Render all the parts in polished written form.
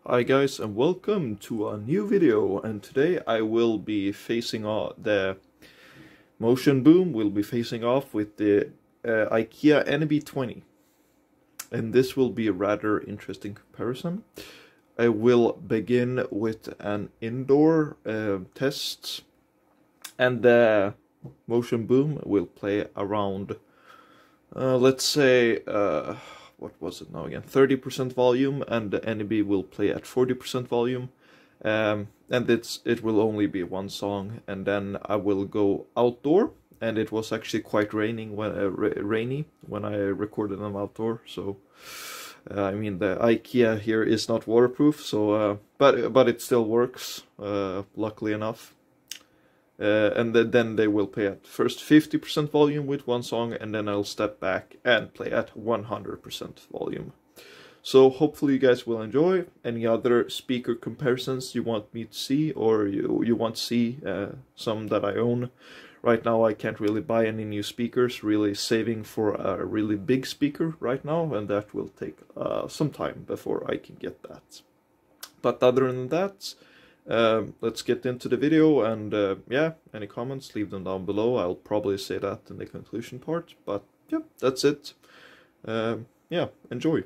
Hi guys, and welcome to a new video, and today I will be facing off the motion boom. Will be facing off with the IKEA Eneby 20, and this will be a rather interesting comparison. I will begin with an indoor test, and the motion boom will play around let's say what was it now again, 30% volume, and the Eneby will play at 40% volume, and it will only be one song, and then I will go outdoor. And it was actually quite rainy when I recorded them outdoor, so I mean the IKEA here is not waterproof, so but it still works, luckily enough. And then they will play at first 50% volume with one song, and then I'll step back and play at 100% volume. So hopefully you guys will enjoy. Any other speaker comparisons you want me to see, or you want to see some that I own. Right now I can't really buy any new speakers, really saving for a really big speaker right now, and that will take some time before I can get that. But other than that, let's get into the video, and yeah, any comments, leave them down below. I'll probably say that in the conclusion part, but yeah, that's it. Yeah, enjoy.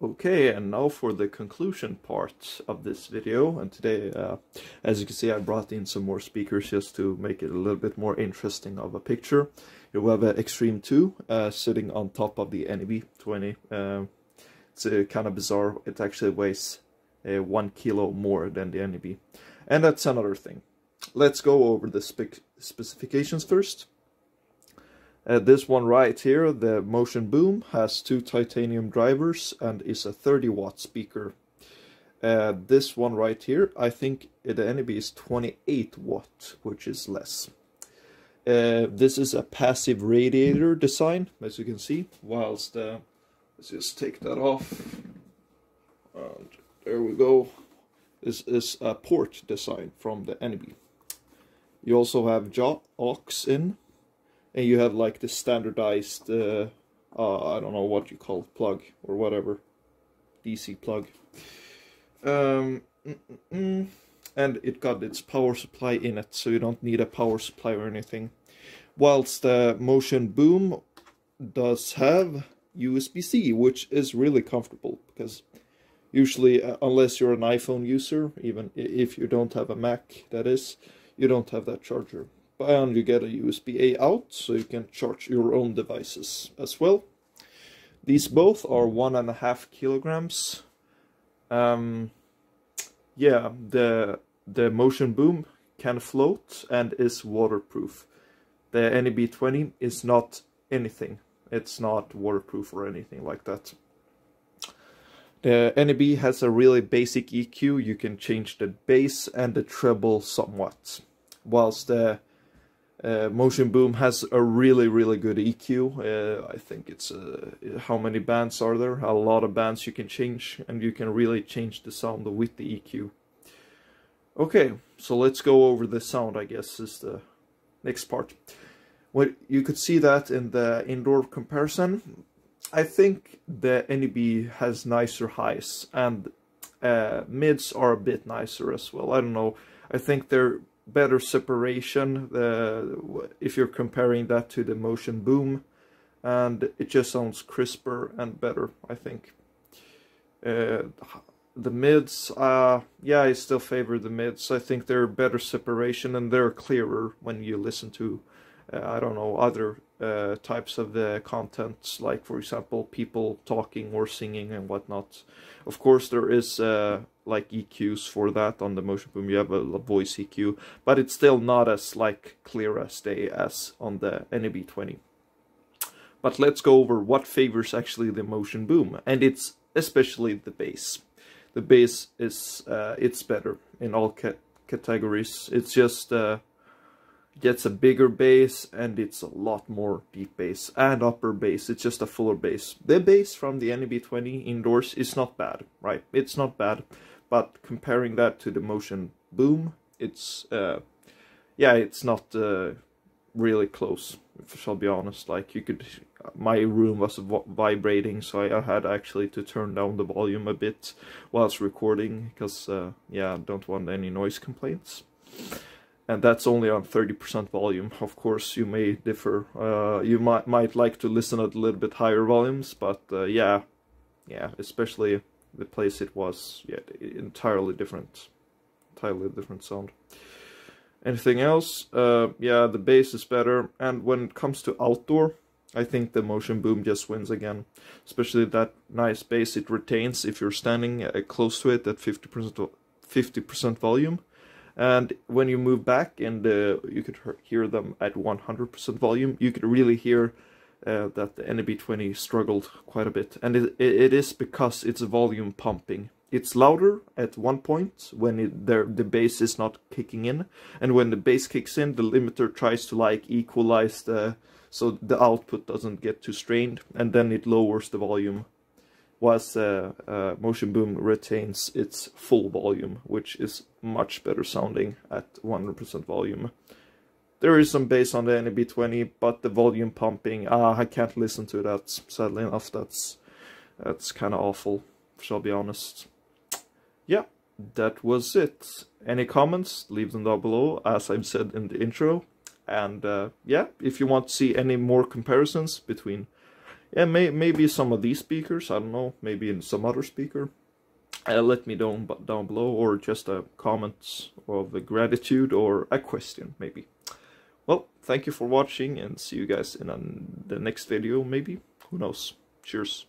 Okay, and now for the conclusion part of this video. And today, as you can see, I brought in some more speakers just to make it a little bit more interesting of a picture. Here we have an Extreme 2 sitting on top of the Eneby 20. It's kind of bizarre. It actually weighs 1 kilo more than the Eneby. And that's another thing. Let's go over the specifications first. This one right here, the Motion Boom, has 2 titanium drivers and is a 30-watt speaker. This one right here, I think the Eneby is 28 watt, which is less. This is a passive radiator design, as you can see, whilst, let's just take that off. There we go. This is a port design from the Eneby. You also have aux in. And you have like the standardized, I don't know what you call it, plug or whatever, DC plug. And it got its power supply in it, so you don't need a power supply or anything. Whilst the Motion Boom does have USB-C, which is really comfortable, because usually, unless you're an iPhone user, even if you don't have a Mac, that is, you don't have that charger. And you get a USB-A out, so you can charge your own devices as well. These both are 1.5 kilograms. Yeah, the Motion Boom can float and is waterproof. The Eneby 20 is not anything. It's not waterproof or anything like that. The Eneby has a really basic EQ. You can change the bass and the treble somewhat, whilst the Motion Boom has a really good EQ. I think it's how many bands are there? A lot of bands you can change, and you can really change the sound with the EQ. Okay, so let's go over the sound, I guess, is the next part. Well, you could see that in the indoor comparison. I think the Eneby has nicer highs, and mids are a bit nicer as well. I don't know, I think they're better separation if you're comparing that to the Motion Boom, and it just sounds crisper and better, I think. The mids, yeah, I still favor the mids. I think they're better separation and they're clearer when you listen to I don't know, other types of the contents, like for example people talking or singing and whatnot. Of course there is like EQs for that on the Motion Boom. You have a voice EQ, but it's still not as like clear as on the Eneby 20. But let's go over what favors actually the Motion Boom, and it's especially the bass. The bass is it's better in all categories. It's just gets a bigger bass, and it's a lot more deep bass and upper bass. It's just a fuller bass. The bass from the Eneby 20 indoors is not bad, right? It's not bad, but comparing that to the Motion Boom, it's yeah, it's not really close, if I shall be honest. Like, you could, my room was vibrating, so I had actually to turn down the volume a bit whilst recording, because yeah, I don't want any noise complaints. And that's only on 30% volume. Of course, you may differ. You might like to listen at a little bit higher volumes, but yeah, especially the place it was, yeah, entirely different sound. Anything else? Yeah, the bass is better, and when it comes to outdoor, I think the Motion Boom just wins again. Especially that nice bass it retains if you're standing close to it at 50% 50% volume. And when you move back and you could hear them at 100% volume, you could really hear that the Eneby 20 struggled quite a bit. And it is because it's volume pumping. It's louder at one point when the bass is not kicking in. And when the bass kicks in, the limiter tries to like equalize so the output doesn't get too strained. And then it lowers the volume. Whilst Motion Boom retains its full volume, which is much better sounding at 100% volume. There is some bass on the Eneby 20, but the volume pumping, I can't listen to that, sadly enough. That's kind of awful, shall be honest. Yeah, that was it. Any comments, leave them down below, as I've said in the intro. And yeah, if you want to see any more comparisons between maybe some of these speakers, I don't know, maybe in some other speaker, let me know down below, or just a comment of a gratitude or a question, maybe. Well, thank you for watching, and see you guys in the next video, maybe. Who knows? Cheers.